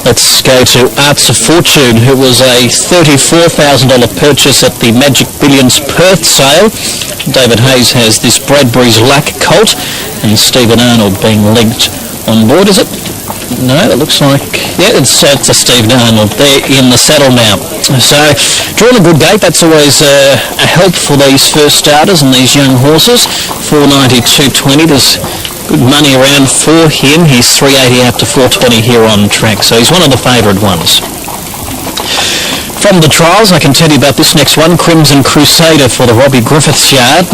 Let's go to Arts of Fortune, who was a $34,000 purchase at the Magic Billions Perth sale. David Hayes has this Bradbury's Luck Colt, and Stephen Arnold being linked on board, is it? No, it looks like, yeah, it's a Stephen Arnold. They're in the saddle now. So, drawing a good gate, that's always a help for these first starters and these young horses. 490, 220, there's good money around for him. He's 380 up to 420 here on track, so he's one of the favourite ones. From the trials, I can tell you about this next one, Crimson Crusader for the Robbie Griffiths yard.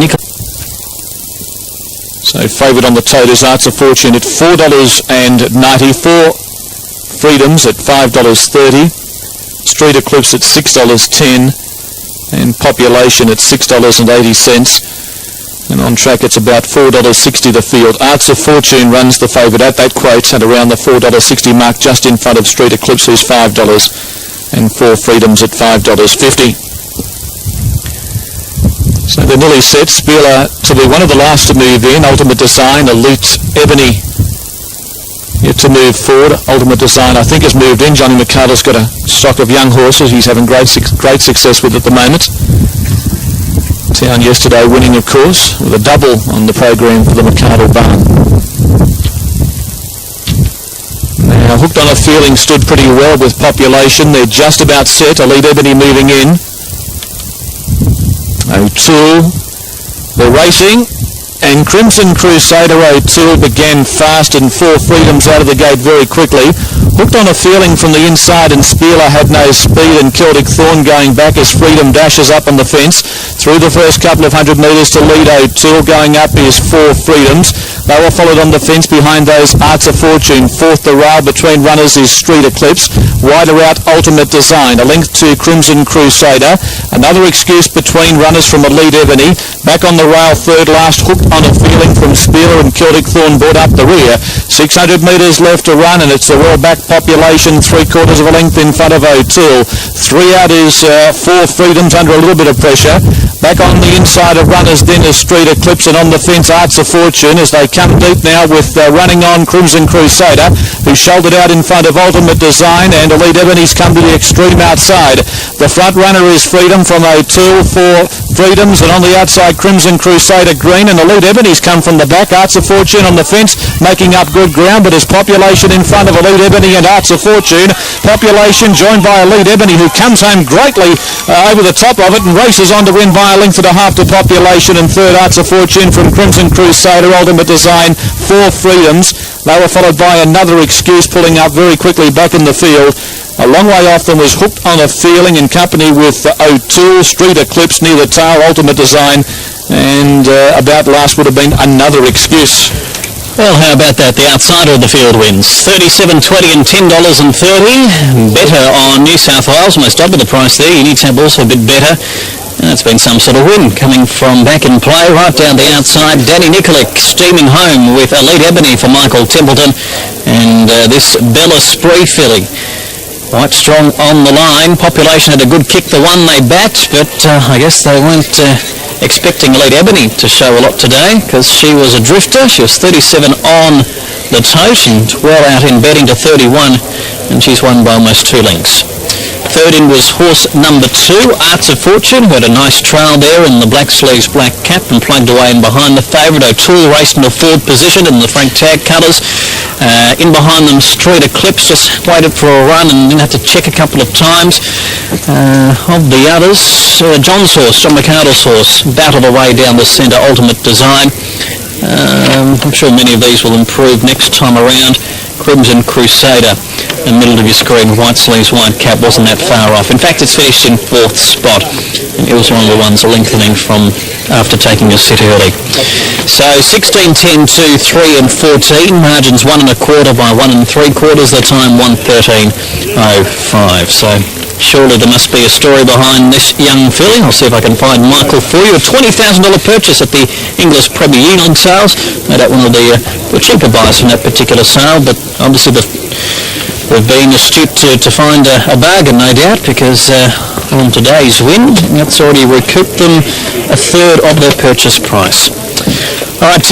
So favourite on the tote is Arts of Fortune at $4.94, Freedoms at $5.30, Street Eclipse at $6.10, and Population at $6.80. And on track it's about $4.60 the field. Arts of Fortune runs the favourite at that quote at around the $4.60 mark, just in front of Street Eclipse, who's $5, and 4 Freedoms at $5.50. So they're nearly set. Spieler to be one of the last to move in. Ultimate Design, Elite Ebony yet to move forward. Ultimate Design, I think, has moved in. Johnny McCardle's got a stock of young horses he's having great success with at the moment. Town yesterday winning, of course, with a double on the program for the McCardle barn. Now, Hooked on a Feeling stood pretty well with Population. They're just about set. Elite Ebony moving in. O'Toole, the racing, and Crimson Crusader. O'Toole began fast and 4 Freedoms out of the gate very quickly. Hooked on a Feeling from the inside, and Spieler had no speed, and Celtic Thorn going back as Freedom dashes up on the fence. Through the first couple of 100 metres to lead O'Toole. Going up is 4 Freedoms. They were followed on the fence behind those Arts of Fortune. Fourth the rail between runners is Street Eclipse. Wider out Ultimate Design. A length to Crimson Crusader. Another excuse between runners from Elite Ebony. Back on the rail third last, Hooked on a Feeling from Spieler, and Celtic Thorn brought up the rear. 600 metres left to run, and it's a well back Population 3/4 of a length in front of O'Toole. 3 out is 4 Freedoms under a little bit of pressure. Back on the inside of runners then is Street Eclipse, and on the fence Arts of Fortune as they come deep now with running on Crimson Crusader, who shouldered out in front of Ultimate Design, and Elite Ebony's come to the extreme outside. The front runner is Freedom from O'Toole, 4 Freedoms, and on the outside Crimson Crusader green, and Elite Ebony's come from the back. Arts of Fortune on the fence making up good ground, but there's Population in front of Elite Ebony and Arts of Fortune. Population joined by Elite Ebony, who comes home greatly over the top of it and races on to win by a length and a half to Population, and third Arts of Fortune from Crimson Crusader. Ultimate Design, 4 Freedoms. They were followed by another excuse pulling up very quickly back in the field. A long way off them was Hooked on a Feeling in company with O'Toole, Street Eclipse near the tail, Ultimate Design, and about last would have been another excuse. Well, how about that? The outsider of the field wins. $37.20 and $10.30. Better on New South Wales, almost double the price there. You need to have also a bit better. And it's been some sort of win coming from back in play right down the outside. Danny Nikolic steaming home with Elite Ebony for Michael Templeton, and this Bella Spree filly quite strong on the line. Population had a good kick the one they backed, but I guess they weren't expecting Elite Ebony to show a lot today, because she was a drifter. She was 37 on the tote and well out in betting to 31, and she's won by almost 2 lengths. Third in was horse number 2, Arts of Fortune, who had a nice trail there in the black sleeves, black cap, and plugged away in behind the favourite. O'Toole raced in the forward position in the Frank Tag colours. In behind them, Street Eclipse just waited for a run and didn't have to check a couple of times. Of the others, John's horse, John McCardle's horse, battled away down the centre, Ultimate Design. I'm sure many of these will improve next time around. Crimson Crusader, in the middle of your screen, white sleeves, white cap, wasn't that far off. In fact, it's finished in 4th spot, and it was one of the ones lengthening from after taking a sit early. So 16, 10, 2, 3 and 14, margins 1 1/4 by 1 3/4, the time 1:13.05. So surely there must be a story behind this young filly. I'll see if I can find Michael for you. A $20,000 purchase at the English Premier League sales. No doubt one of the cheaper buys from that particular sale, but obviously they've been astute to find a bargain, no doubt, because on today's win, that's already recouped them a third of their purchase price. All right.